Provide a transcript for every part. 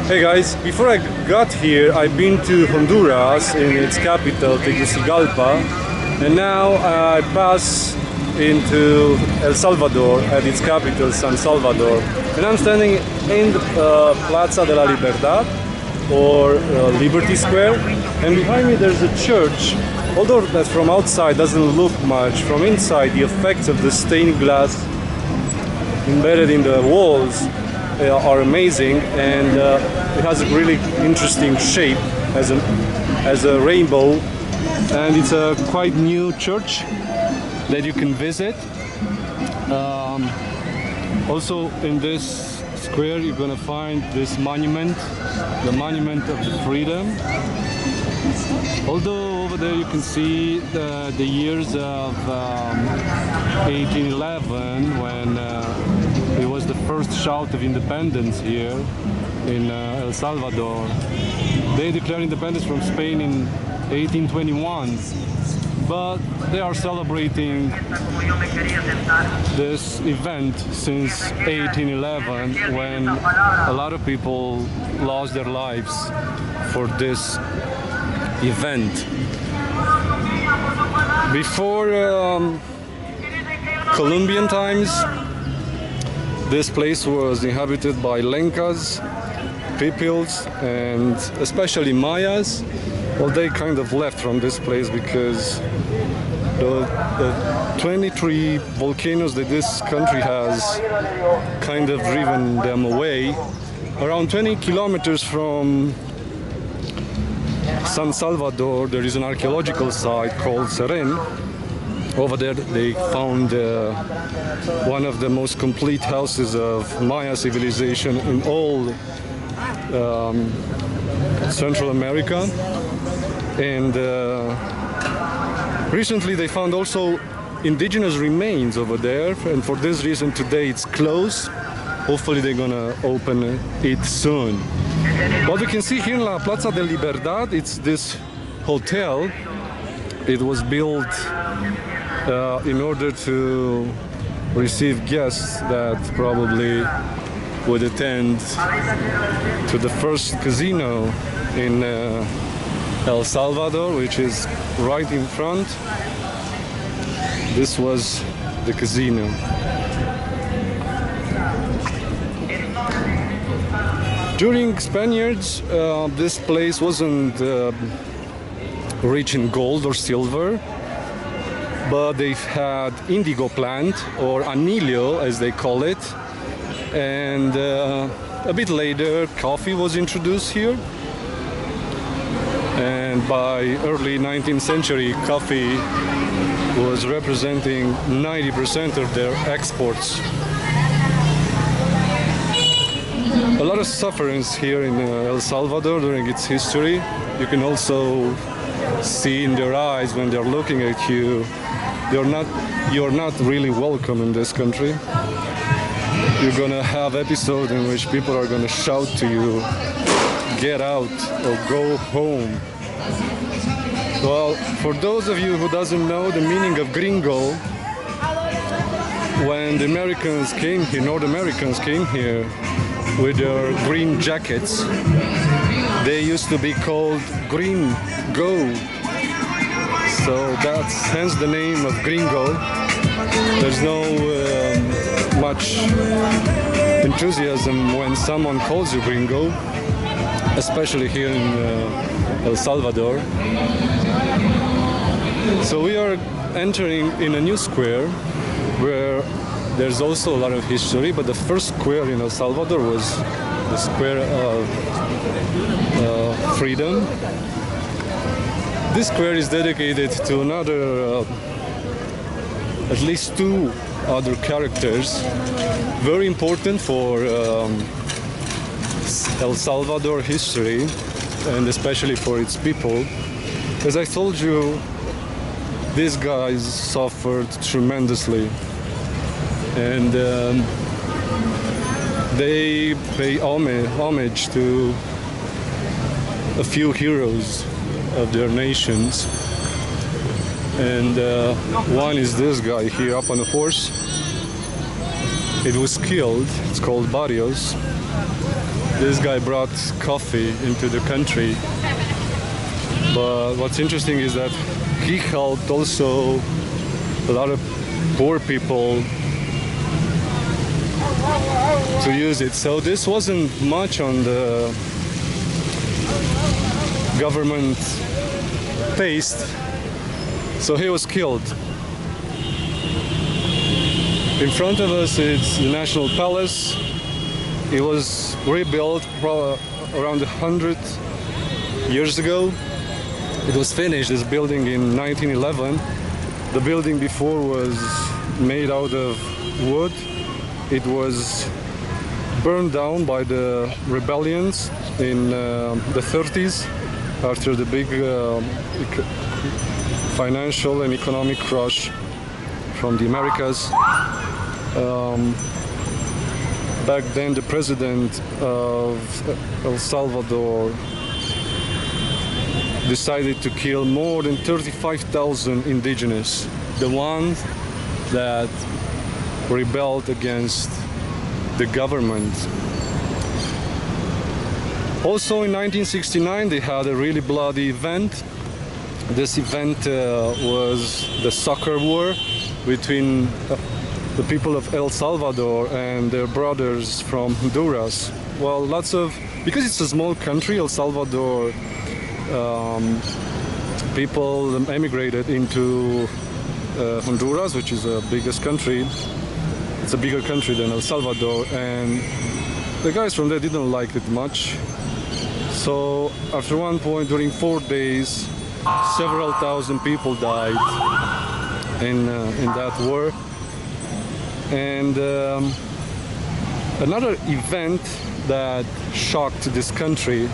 Hey guys, before I got here, I've been to Honduras in its capital, Tegucigalpa, and now I pass into El Salvador at its capital, San Salvador. And I'm standing in the Plaza de la Libertad, or Liberty Square, and behind me there's a church. Although that from outside doesn't look much, from inside the effects of the stained glass embedded in the walls are amazing, and it has a really interesting shape as a rainbow, and it's a quite new church that you can visit. Also in this square you're gonna find this monument, the monument of the freedom. Although over there you can see the years of 1811, when it was the first shout of independence here in El Salvador. They declared independence from Spain in 1821, but they are celebrating this event since 1811, when a lot of people lost their lives for this event. Before Columbian times, this place was inhabited by Lencas, Peoples, and especially Mayas. Well, they kind of left from this place because the 23 volcanoes that this country has kind of driven them away. Around 20 kilometers from San Salvador, there is an archaeological site called Seren. Over there they found one of the most complete houses of Maya civilization in all Central America. And recently they found also indigenous remains over there, and for this reason today it's closed. Hopefully they're gonna open it soon. What we can see here in La Plaza de Libertad, it's this hotel. It was built in order to receive guests that probably would attend to the first casino in El Salvador, which is right in front. This was the casino. During Spaniards, this place wasn't rich in gold or silver, but they had indigo plant, or anillo as they call it, and a bit later coffee was introduced here, and by early 19th century coffee was representing 90% of their exports. A lot of sufferance here in El Salvador during its history. You can also see in their eyes when they're looking at you, you're not really welcome in this country. You're gonna have episodes in which people are gonna shout to you, get out or go home. Well, for those of you who doesn't know the meaning of gringo, when the Americans came here, North Americans came here with their green jackets, they used to be called gringo. So that's hence the name of gringo. There's no much enthusiasm when someone calls you gringo, especially here in El Salvador. So we are entering in a new square where there's also a lot of history, but the first square in El Salvador was the square of freedom. This square is dedicated to another, at least two other characters, very important for El Salvador history, and especially for its people. As I told you, these guys suffered tremendously, and they pay homage to a few heroes of their nations, and one is this guy here up on a horse. It was killed. It's called Barrios. This guy brought coffee into the country. But what's interesting is that he helped also a lot of poor people to use it. So this wasn't much on the government taste. So he was killed. In front of us it's the National Palace. It was rebuilt around 100 years ago. It was finished, this building, in 1911. The building before was made out of wood. It was burned down by the rebellions in the 30s after the big financial and economic crash from the Americas. Back then, the president of El Salvador decided to kill more than 35,000 indigenous, the ones that rebelled against the government. Also in 1969 they had a really bloody event. This event was the soccer war between the people of El Salvador and their brothers from Honduras. Well, because it's a small country, El Salvador, people emigrated into Honduras, which is the biggest country. It's a bigger country than El Salvador, and the guys from there didn't like it much. So after one point, during 4 days, several thousand people died in that war. And another event that shocked this country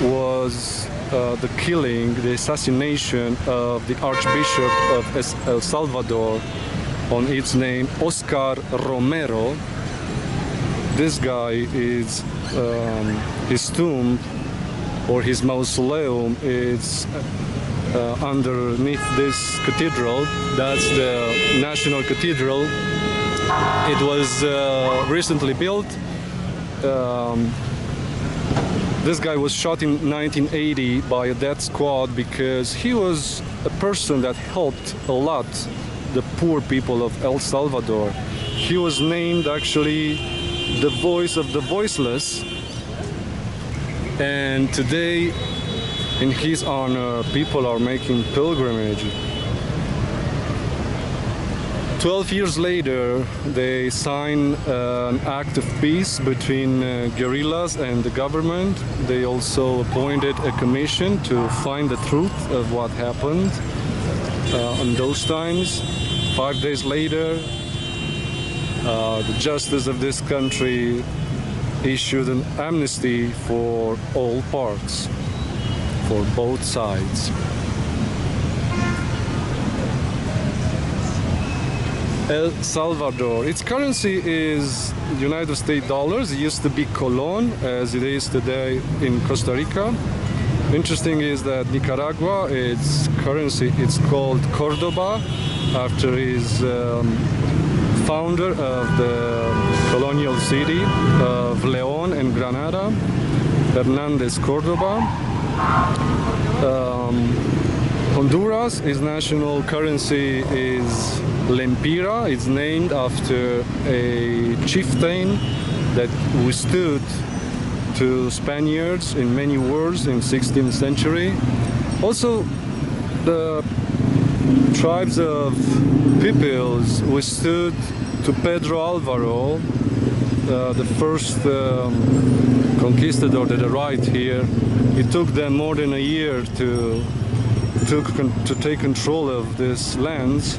was the killing, the assassination of the Archbishop of El Salvador, on its name, Oscar Romero. This guy is, his tomb or his mausoleum is underneath this cathedral. That's the National Cathedral. It was recently built. This guy was shot in 1980 by a death squad because he was a person that helped a lot the poor people of El Salvador. He was named actually the voice of the voiceless, and today in his honor people are making pilgrimage. 12 years later, they signed an act of peace between guerrillas and the government. They also appointed a commission to find the truth of what happened in those times. 5 days later, the justice of this country issued an amnesty for all parts, for both sides. El Salvador. Its currency is United States dollars. It used to be colon, as it is today in Costa Rica. Interesting is that Nicaragua, its currency, it's called Cordoba, after his founder of the colonial city of León and Granada, Hernández Cordoba. Honduras, its national currency is Lempira. It's named after a chieftain that withstood to Spaniards in many wars in 16th century. Also, the tribes of Pipils withstood to Pedro Alvaro, the first conquistador that arrived here. It took them more than a year to take control of these lands.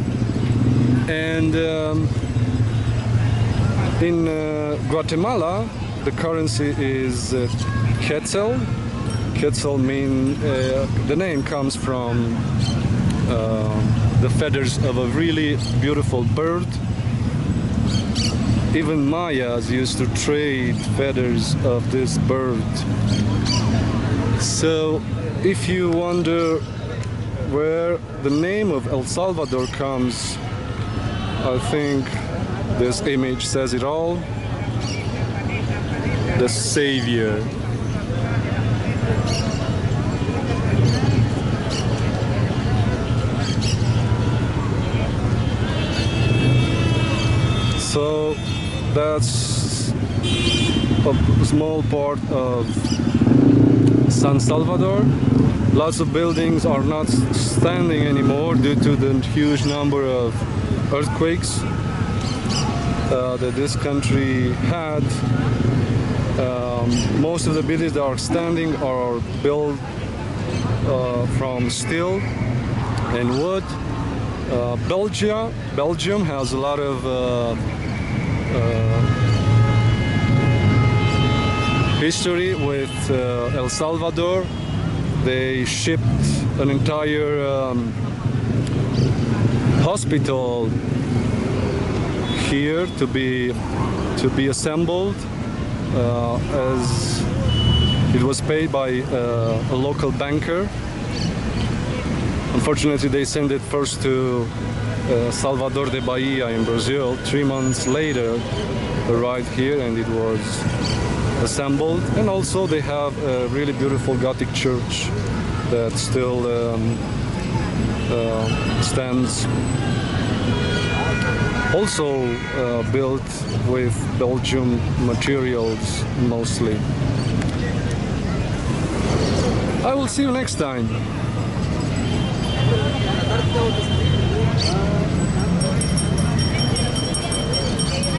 And in Guatemala, the currency is Quetzal. Quetzal means, the name comes from the feathers of a really beautiful bird. Even Mayas used to trade feathers of this bird. So if you wonder where the name of El Salvador comes, I think this image says it all. the savior. So that's a small part of San Salvador. Lots of buildings are not standing anymore due to the huge number of earthquakes that this country had. Most of the buildings that are standing are built from steel and wood. Belgium has a lot of history with El Salvador. They shipped an entire hospital here to be assembled, as it was paid by a local banker. Unfortunately, they sent it first to Salvador de Bahia in Brazil. 3 months later, arrived here and it was assembled. And also they have a really beautiful Gothic church that still stands. Also built with Belgian materials mostly. I will see you next time.